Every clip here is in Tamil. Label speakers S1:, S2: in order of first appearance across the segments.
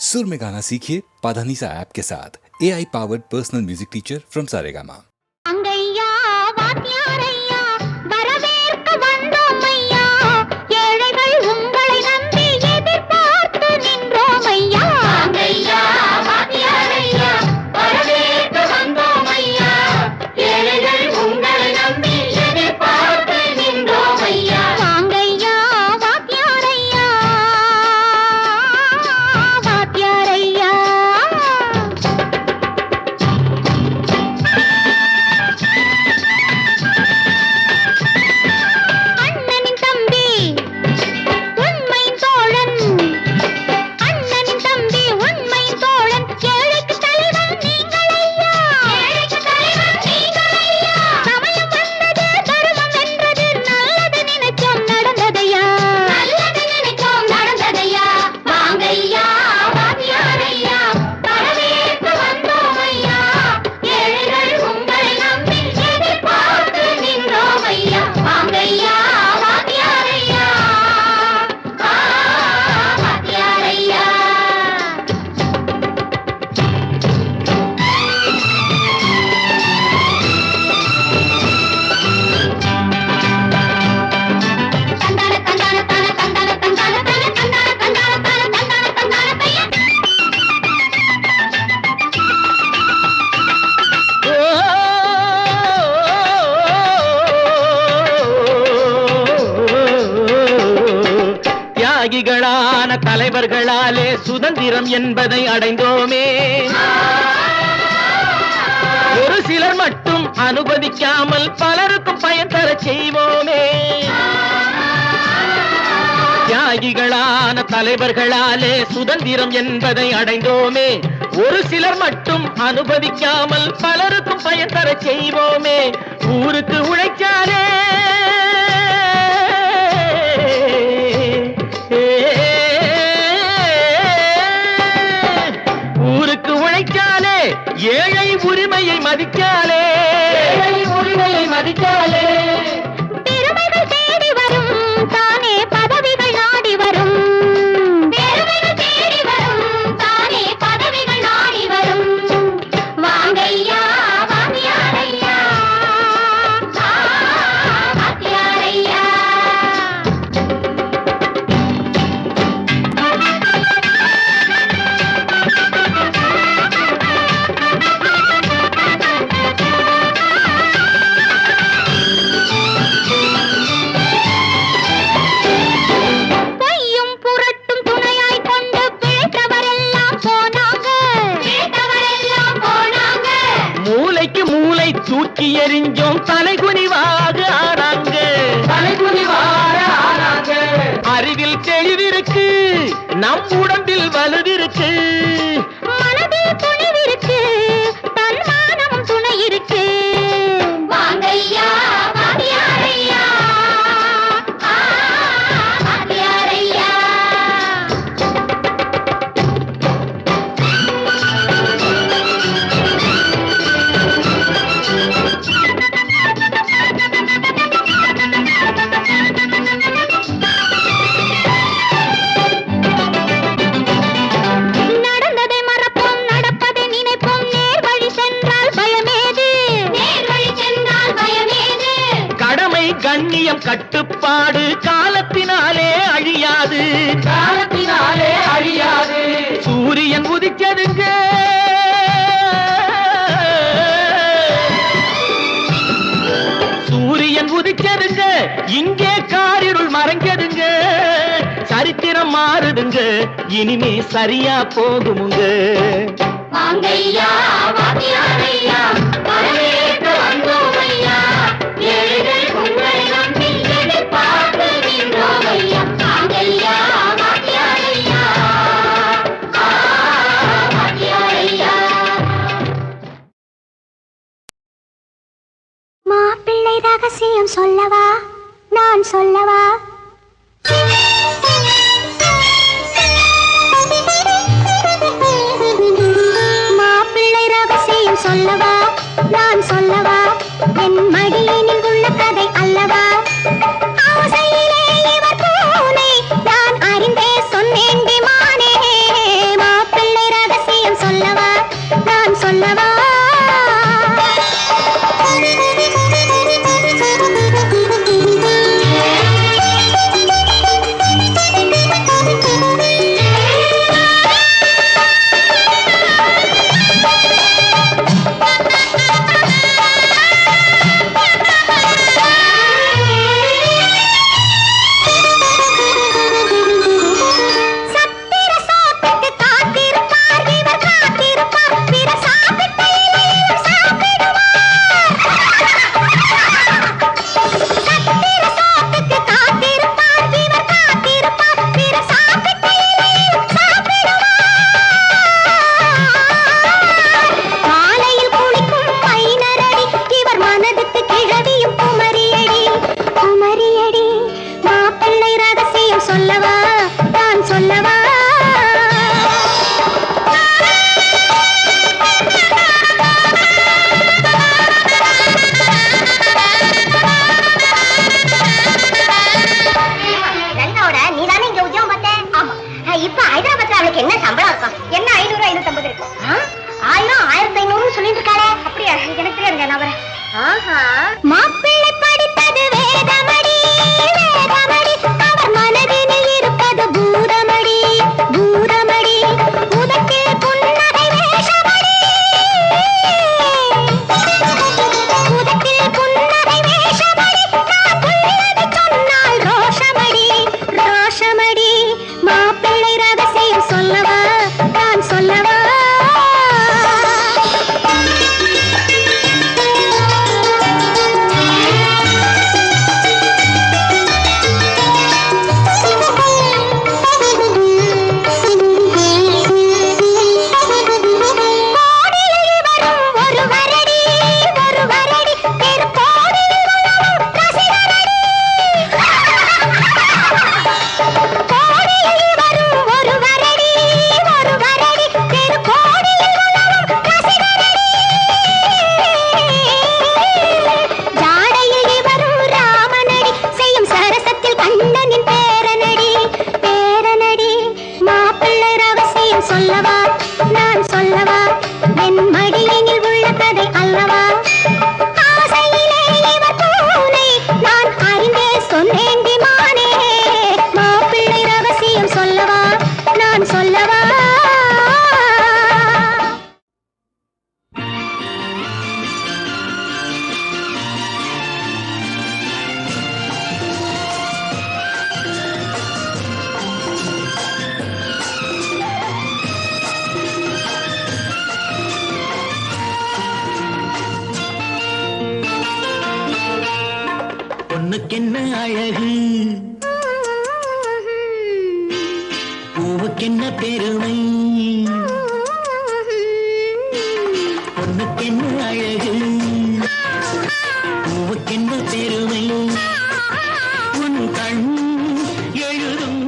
S1: सुर में गाना सीखिए पाधानीसा ऐप के साथ AI powered personal music teacher from Saregama.
S2: தியாகிகளான தலைவர்களாலே சுதந்திரம் என்பதை அடைந்தோமே. ஒரு சிலர் மட்டும் அனுமதிக்காமல் பலருக்கும் பயன் தர செய்வோமே. தியாகிகளான தலைவர்களாலே சுதந்திரம் என்பதை அடைந்தோமே. ஒரு சிலர் மட்டும் அனுமதிக்காமல் பலருக்கும் பயன் தர செய்வோமே. ஊருக்கு உழைச்சாலே ஊருக்கு உழைச்சாலே ஏழை உரிமையை மதிச்சாலே
S3: பெருமைகள் தேடி வரும் தானே பதவிகள் நாடி வரும். பெருமைகள் தேடி வரும் தானே பதவிகள் நாடி வரும். வாங்கையா வாத்தியாரையா வாத்தியாரையா.
S2: தூக்கி எறிஞ்சோம் தலைகுனிவாக ஆனாங்க. அறிவில் தெளிவிருக்கு, நம் உடம்பில் வலுவிருக்கு,
S3: மனதில் துணிவிருக்கு, தன்மானம் துணை இருக்கு. வாங்கையா வாத்தியாரையா வாத்தியாரையா.
S2: கண்ணியம் கட்டுப்பாடு காலத்தினாலே அழியாது. சூரியன் உதிச்சதுங்க, இங்கே காரிருள் மறைஞ்சதுங்க. சரித்திரம் மாறுதுங்க, இனிமே சரியா போகுமுங்க.
S3: வாங்கையா வாத்தியாரையா வரவேற்று வந்தோம் ஐயா. ஏழைகள் உங்களை நம்பி எதிர்பார்த்து நின்றோம் ஐயா. வாங்கையா வாத்தியாரையா வாத்தியாரையா. மாப்பிள்ளை ரகசியம் சொல்லவா நான் சொல்லவா? மாப்பிள்ளை ரகசியம் சொல்லவா நான் சொல்லவா? அவளுக்கு என்ன சம்பளம் இருக்கும்? என்ன 500 550 இருக்கும்? 1000 1500 சொல்லிட்டு இருக்காளே. அப்படியா? எனக்கு தெரியாதுங்க, நான் வரேன். மாப்பிள்ளை படித்தது வேதமடி வேதமடி, அவர் மனதினில் இருப்பது பூதமடி பூதமடி, உதட்டில் புன்னகை வேஷமடி உதட்டில் புன்னகை வேஷமடி, நான் உள்ளது சொன்னால் ரோஷமடி ரோஷமடி. மாப்பிள்ளை ரகசியம் சொல்லவா நான் சொல்லவா? சொல்லவா நான் சொல்லவா? என் மடியினில் உள்ள கதை அல்லவா? ஆசையிலே இவர் பூனை நான் அறிந்தே சொன்னேன் மானே. மாப்பிள்ளை ரகசியம் சொல்லவா நான் சொல்லவா?
S2: பொண்ணுக்கென்ன அழகு, பூவுக்கென்ன பெருமை. பொண்ணுக்கென்ன அழகு, பூவுக்கென்ன பெருமை. உன் கண் எழுதும்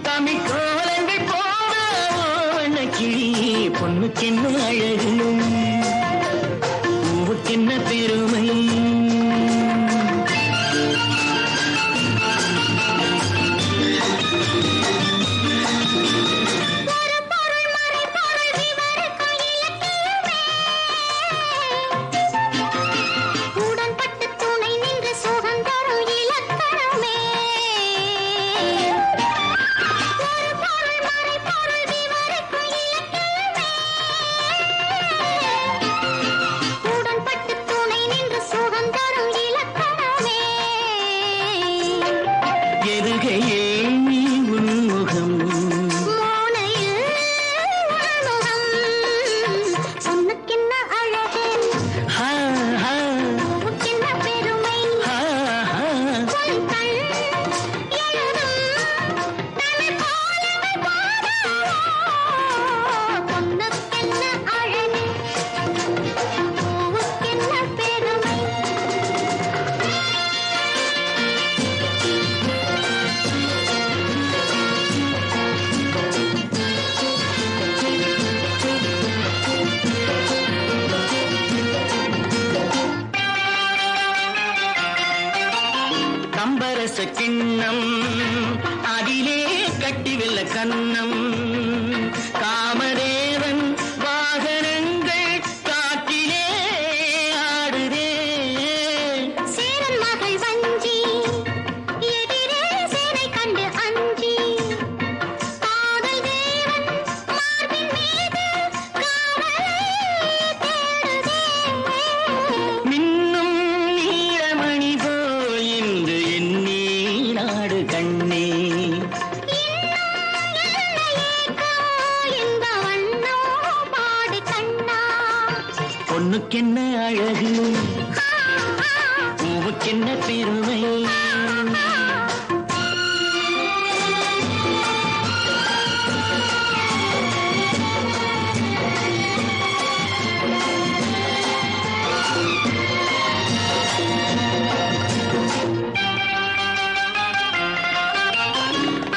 S2: தமிழ் கோலங்கள் போன கிளி. பொண்ணுக்கென்ன அழகு, பூவுக்கென்ன பெருமை. கம்பரச கிண்ணம் அதிலே கட்டி வெல்ல கண்ணம். காமதேவன் வாகனங்கள் காற்றிலே ஆடுதே.
S3: சேரன் மகள் வஞ்சி எதிரே சேனை கண்டு அஞ்சி. காதல் தேவன் மார்பின் மீது காவலை தேடுதே.
S2: மின்னும் நீலமணி போல் இன்று எண்ணி நாடு கண்ணே. பொண்ணுக்கென்ன அழகு, பூவுக்கென்ன பெருமை.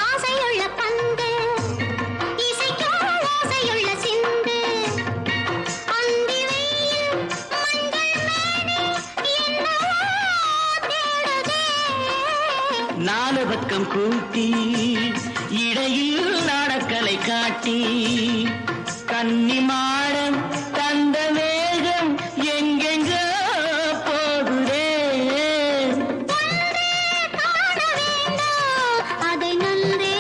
S3: ஆசையுள்ள பந்து இசைக்கும் ஓசையுள்ள சிந்து. அந்தி வெயில்
S2: நாலு பக்கம் கூட்டி இடையில் நாடக்கலை காட்டி கன்னிமாடம் தந்த வேகம் எங்கெங்க போகுதே.
S3: அதை நன்றே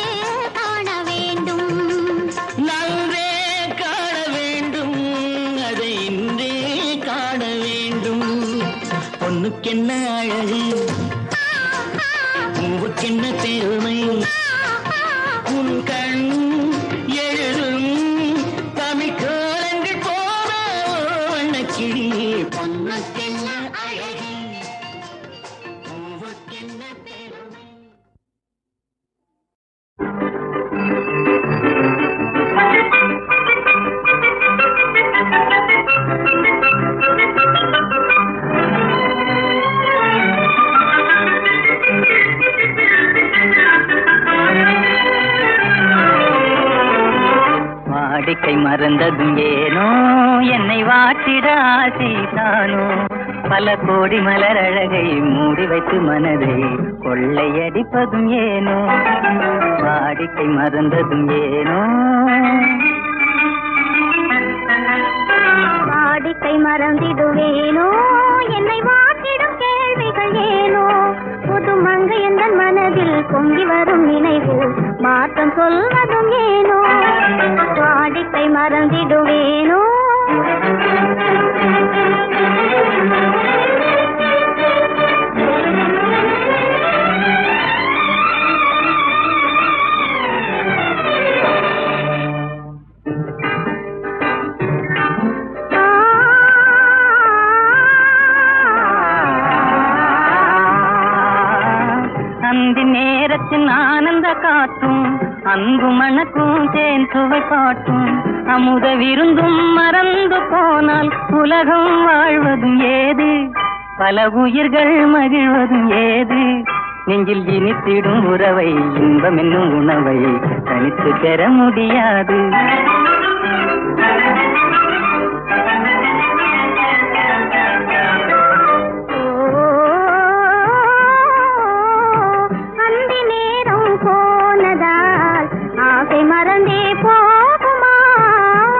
S3: காண வேண்டும்,
S2: நன்றே காண வேண்டும், அதை இன்றே காண வேண்டும். பொண்ணுக்கென்ன அழகு, பூவுக்கென்ன பெருமை, உன் கண் எழுதும் தமிழ் கோலங்கள் போல வண்ணக்கிளி. பொண்ணுக்கென்ன அழகு, பூவுக்கென்ன பெருமை.
S4: வாடிக்கை மறந்ததும் ஏனோ என்னை வாட்டிட ஆசைதானோ, பல கோடி மலர் அழகை மூடி வைத்து மனதை கொள்ளையடிப்பதும் ஏனோ, வாடிக்கை மறந்ததும் ஏனோ.
S3: வாடிக்கை மறந்திடுவேனோ, என்னை வாட்டிடும் கேள்விகள் ஏனோ, புது மங்கை எந்த மனதில் பொங்கி வரும் நினைவு மாற்றம் சொல்வதும் ஏனோ, வாடிக்கை மறந்திடுவேனோ.
S4: அந்தி நேரத்தின் ஆனந்த காற்றும் அன்பு மணக்கும் தேன் சுவை பாட்டும் அமுத விருந்தும் மறந்து போனால் உலகம் வாழ்வதும் ஏது, பல உயிர்கள் மகிழ்வதும் ஏது. நெஞ்சில் இனித்திடும் உறவை இன்பம் என்னும் உணவை தனித்து பெற முடியாது.
S3: மறந்தே போகுமா,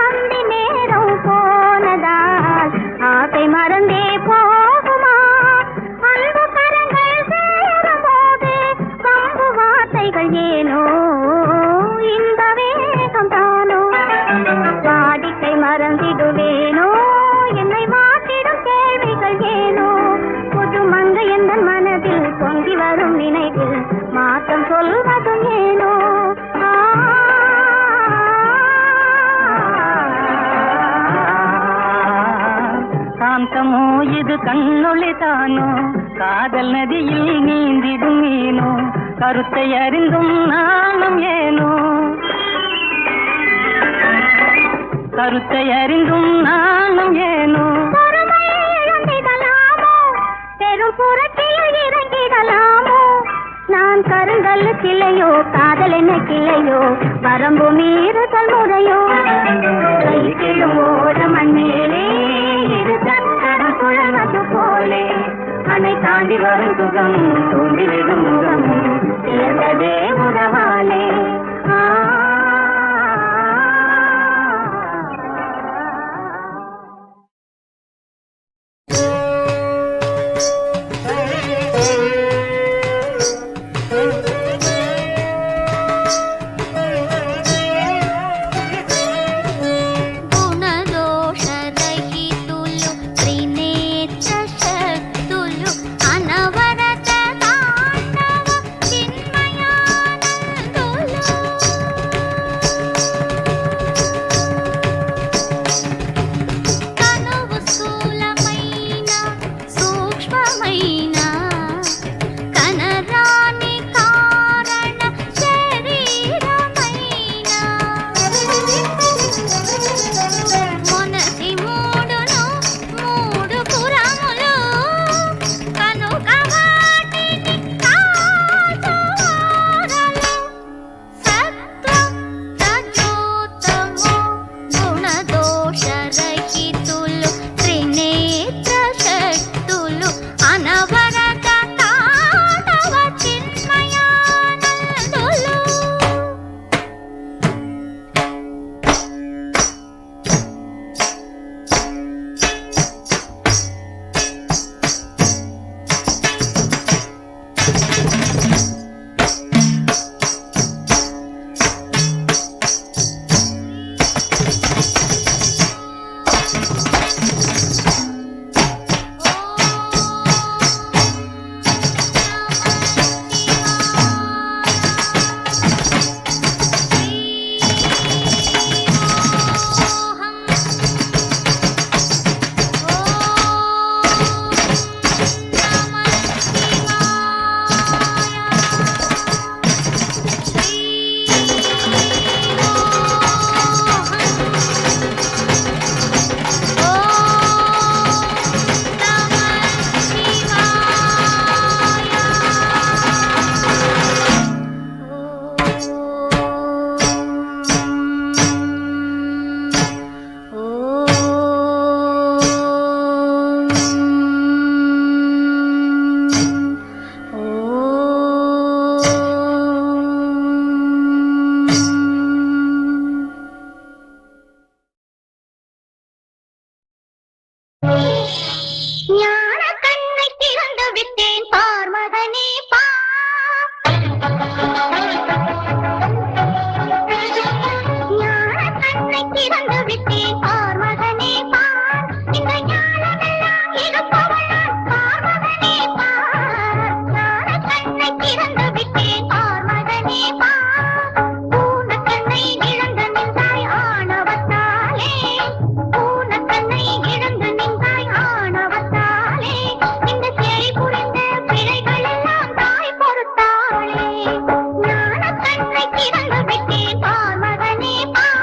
S3: அந்தி நேரம் போனதால் ஆசை மறந்தே போகுமா, அன்பு கரங்கள் சேரும் போது வம்பு வார்த்தைகள் ஏனோ, இந்த வேகம் தானோ, வாடிக்கை மறந்திடுவேனோ, என்னை வாட்டிடும் கேள்விகள் ஏனோ, புது மங்கை எந்த மனதில் பொங்கி வரும் நினைவில் மாற்றம் சொல்வதும் ஏனோ.
S4: காந்தமோ இது கண்ணொளி தானோ, காதல் நதியில் நீந்திடும் மீனோ, கருத்தை அறிந்தும் நானும் ஏனோ, கருத்தை அறிந்தும் நானும் ஏனோ.
S3: பெரும் புரட்சியில் இறங்கிடலாமோ, நான் கருங்கல் கிளையோ காதல் என்ன கிளையோ, வரம்பு மீறுதல் முறையோ, கைக்கிலும் ஓட மண்ணேலே தடம் குழவது போலே, அணை தாண்டி வரும் சுகம் தூண்டி விடும் முகம் சேர்ந்ததே உறவாலே.
S5: అనవరత తాండవ చిన్మయానందులు
S3: திறந்து விட்டேன் பார் மகனே பார் இந்த ஞானமெல்லாம் இருப்பவள் நான் பார் மகனே பார் ஞான கண்ணை திறந்து விட்டேன் பார் மகனே பார் பூன கண்ணை இழந்து நின்றாய் ஆணவத்தாலே பூன கண்ணை இழந்து நின்றாய் ஆணவத்தாலே இந்த செய் புரிந்த பிழைகள் எல்லாம் தாய் பொறுத்தாளே ஞான கண்ணை திறந்து விட்டேன் பார் மகனே பார்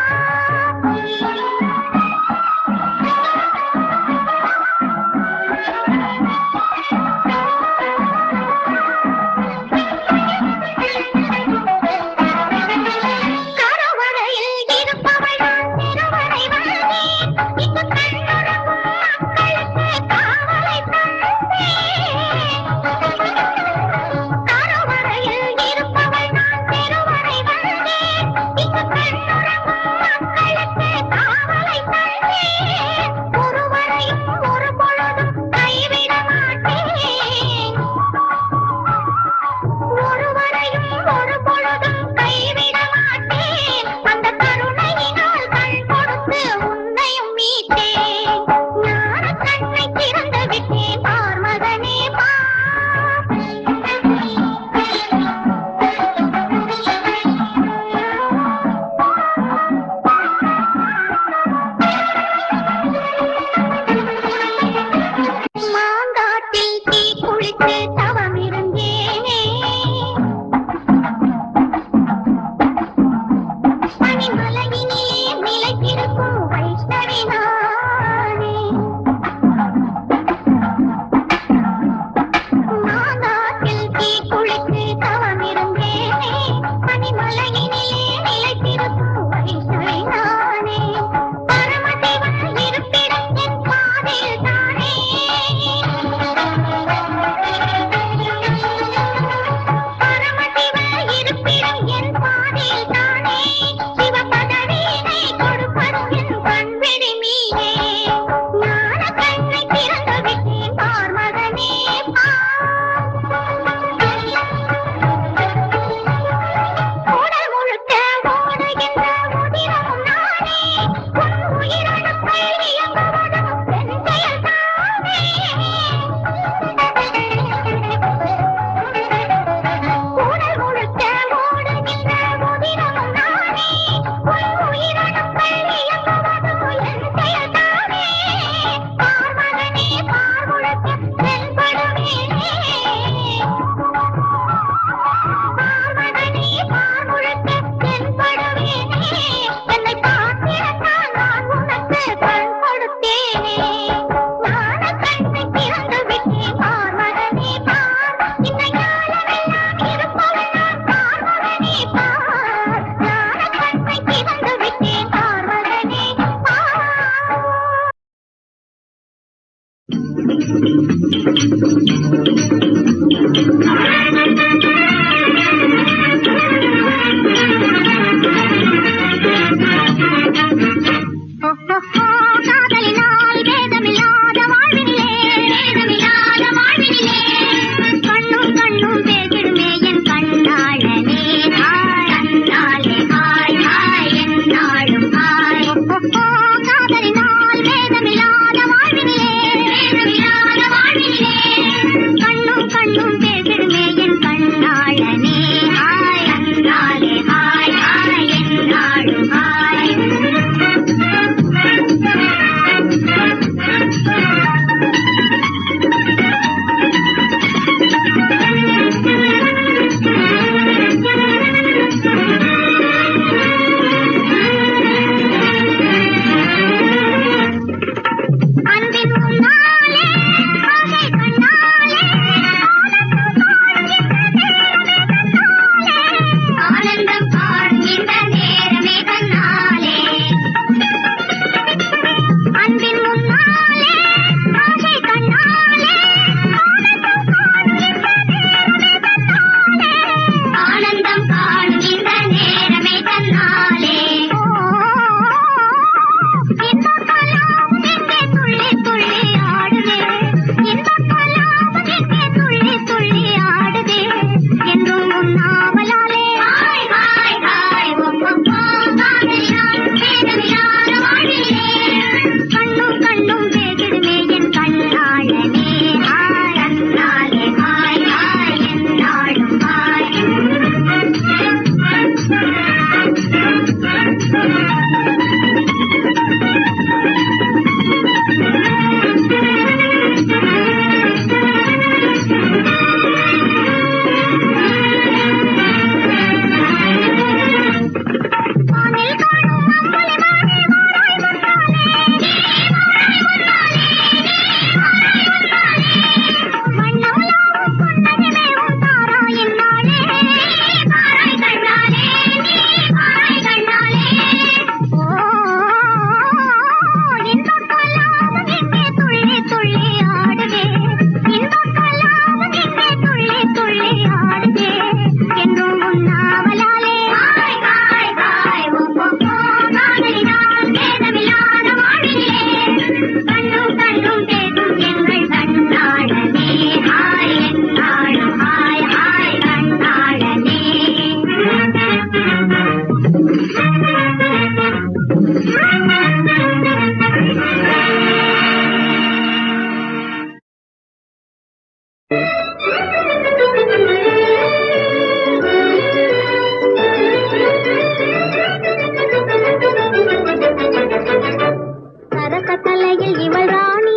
S3: கலையில் இவள் ராணி,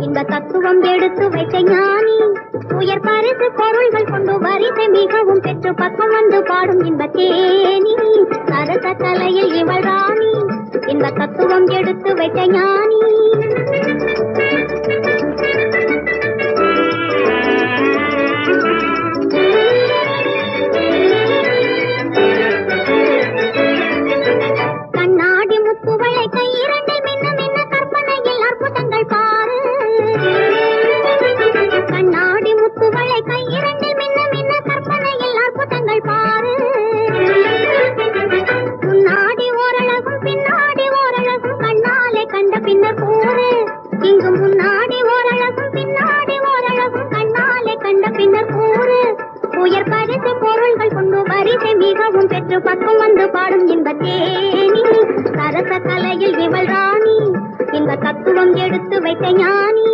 S3: இந்த தத்துவம் எடுத்து வைத்த ஞானி, உயர் பரிசு பொருள்கள் கொண்டு வரிசை மிகவும் பெற்று பக்கம் வந்து பாடும் இந்த தேனி. சரச கலையில் இவள் ராணி, இந்த தத்துவம் எடுத்து வைத்த ஞானி. கண்ணாடி முத்துவளை கையிரண்டை மின்ன மின்ன கற்பனையில் அற்புதங்கள் பாரு. கண்ணாடி முத்துவளை கையிரண்டை மின்ன மின்ன கற்பனையில் அற்புதங்கள் பாரு. முன்னாடி ஓரளவும் பின்னாடி ஓரளவும் கண்ணாலே கண்ட பின்னர் கூறு. இங்கு முன்னாடி ஓரளவும் பின்னாடி ஓரளவும் கண்ணாலே கண்ட பின்னர் கூறு. உயர் பரிசு பொருள்கள் கொண்டு வரிசை மிகவும் பெற்று பக்கம் வந்து பாடும் இந்த தேனி. சரச கலையில் இவள் ராணி, இந்த தத்துவம் எடுத்து வைத்த ஞானி.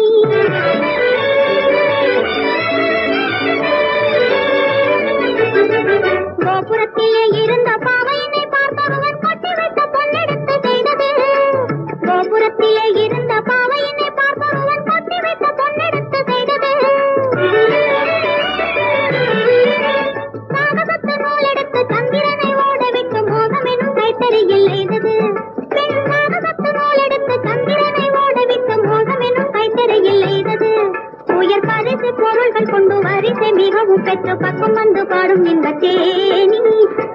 S3: கோபுரத்திலே இருந்த பாவையினை பார்த்தவன் கொட்டி வைத்த பொன்னெடுத்து செய்தது. கோபுரத்திலே இருந்த பாவையினை பார்த்தவன் கொட்டி வைத்த பொன்னெடுத்து செய்தது. காகதத்து நூலெடுத்து சந்திரனை ஓடவிட்டு மோகம் எனும் கைத்தறியில் எய்தது. பெண் காகதத்து நூலெடுத்து சந்திரனை ஓடவிட்டு மோகம் எனும் கைத்தறியில் எய்தது. உயர் பரிசு பொருள்கள் கொண்டு வரிசை மிகவும் பெற்று பக்கம் வந்து பாடும் இந்த தேனி.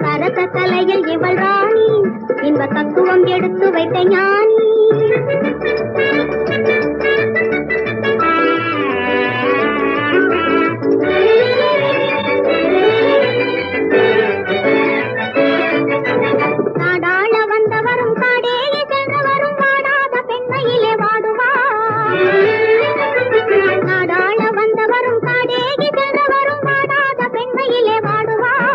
S3: சரச கலையில் இவள் ராணி, இந்த தத்துவம் எடுத்து வைத்த ஞானி. நாடாள வந்தவரும் காடேறி சென்றவரும் வாடாத பெண்மையிலே வாடுவார். நாடாள வந்தவரும் காடேறி சென்றவரும் வாடாத பெண்மையிலே வாடுவார்.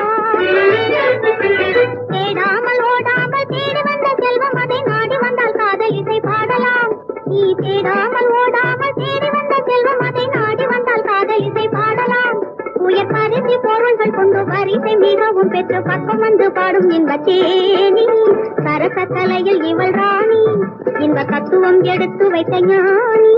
S3: தேடாமல் ஓடாமல் தேடி வந்த செல்வம் அதை நாடி வந்தால் காதல் இசை பாடலாம். நீ தேடாமல் ஓடாமல் தேடி வந்த செல்வம் அதை நாடி வந்தால் காதல் இசை பாடலாம். உயர் பரிசு பொருள்கள் கொண்டு வரிசை மிகவும் பெற்று பக்கம் வந்து பாடும் இந்த தேனி. சரச கலையில் இவள் ராணி, இந்த தத்துவம் எடுத்து வைத்த ஞானி.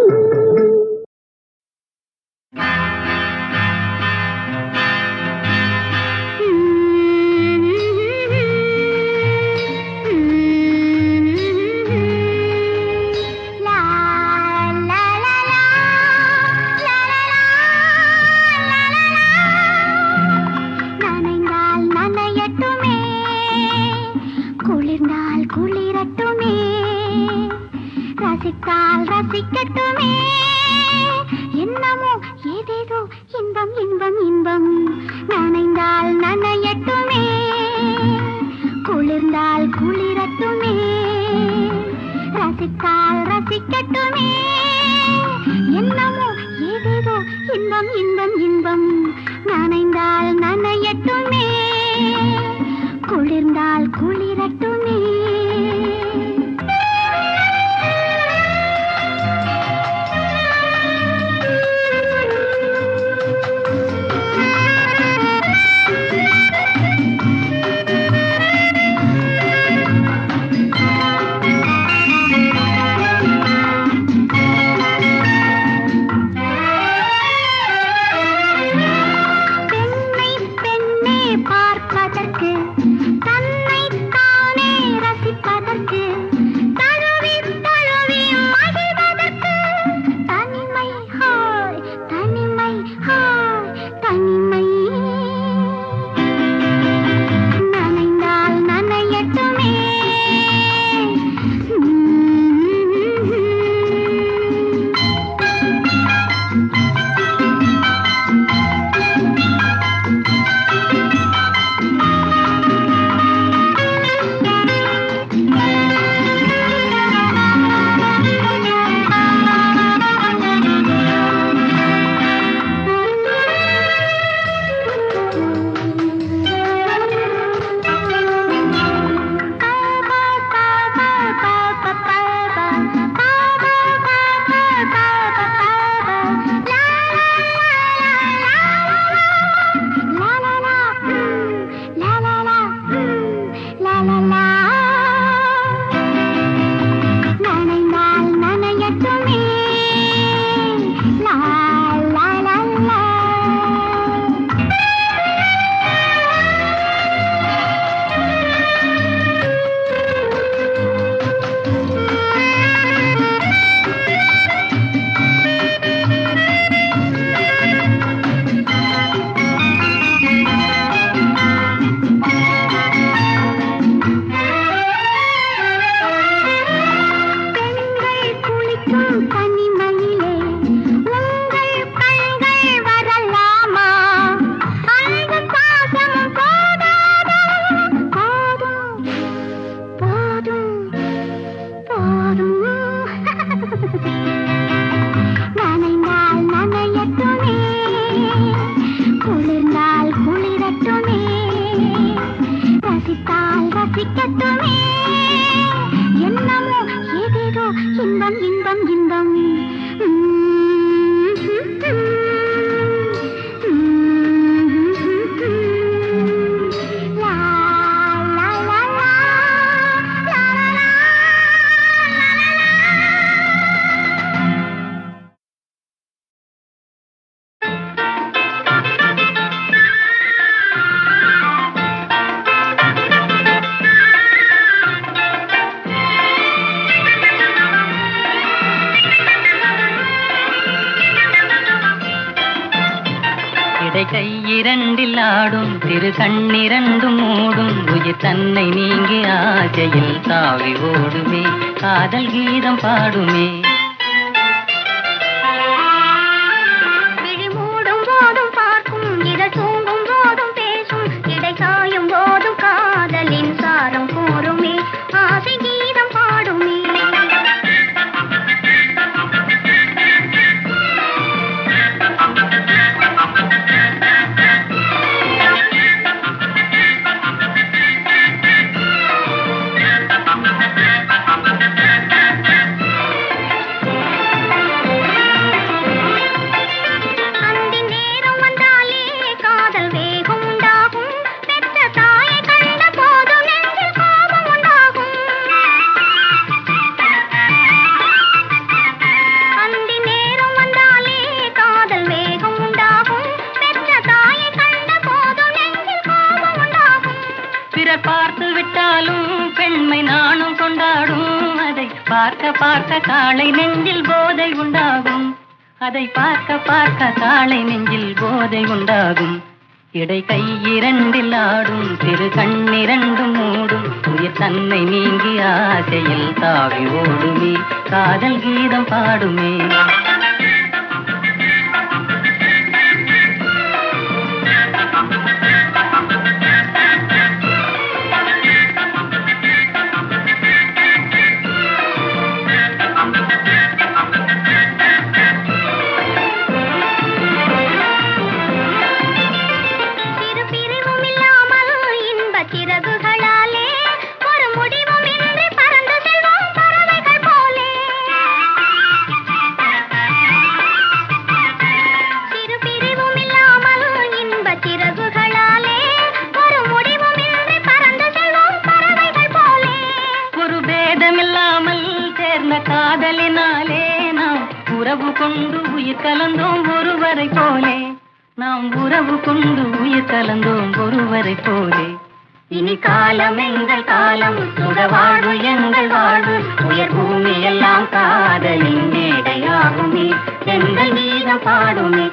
S3: குளிரட்டுமே, ரசித்தால் ரசிக்கட்டுமே, என்னமோ ஏதேதோ இன்பம் இன்பம் இன்பம். நனைந்தால் நனையட்டுமே, குளிர்ந்தால் குளிரட்டுமே, ரசித்தால் ரசிக்கட்டுமே, என்னமோ ஏதேதோ இன்பம் இன்பம் இன்பம். நனைந்தால் நனையட்டுமே, குளிர்ந்தால் குளிரட்டுமே.
S4: கை இரண்டில் ஆடும் திரு கண்ணிரண்டும் மூடும் உயிர் தன்னை நீங்கி ஆசையில் தாவி ஓடுமே காதல் கீதம் பாடுமே.
S3: விழி மூடும் போதும் பார்க்கும் இதழ் தூங்கும் போதும் பேசும் இடை சாயும் போதும் காதலின் சாரம் கூறுமே ஆசை கீதம் பாடுமே.
S4: பார்த்து விட்டாலும் பெண்மை நானும் கொண்டாடும் அதை பார்க்க பார்க்க காளை நெஞ்சில் போதை உண்டாகும். அதை பார்க்க பார்க்க காளை நெஞ்சில் போதை உண்டாகும். இடை கை இரண்டில் ஆடும் திரு கண்ணிரண்டும் மூடும் உயிர் தன்னை நீங்கி ஆசையில் தாவி ஓடுமே காதல் கீதம் பாடுமே. காதலினாலே நாம் உறவு கொண்டு உயிர் கலந்தோம் ஒருவரை போலே. நாம் உறவு கொண்டு உயிர் கலந்தோம் ஒருவரை போலே. இனி காலம் எங்கள் காலம் சுட வாழ்வு எங்கள் வாழ்வு உயர் பூமி எல்லாம் காதலின் மேடையாகுமே எங்கள் கீதம் பாடுமே.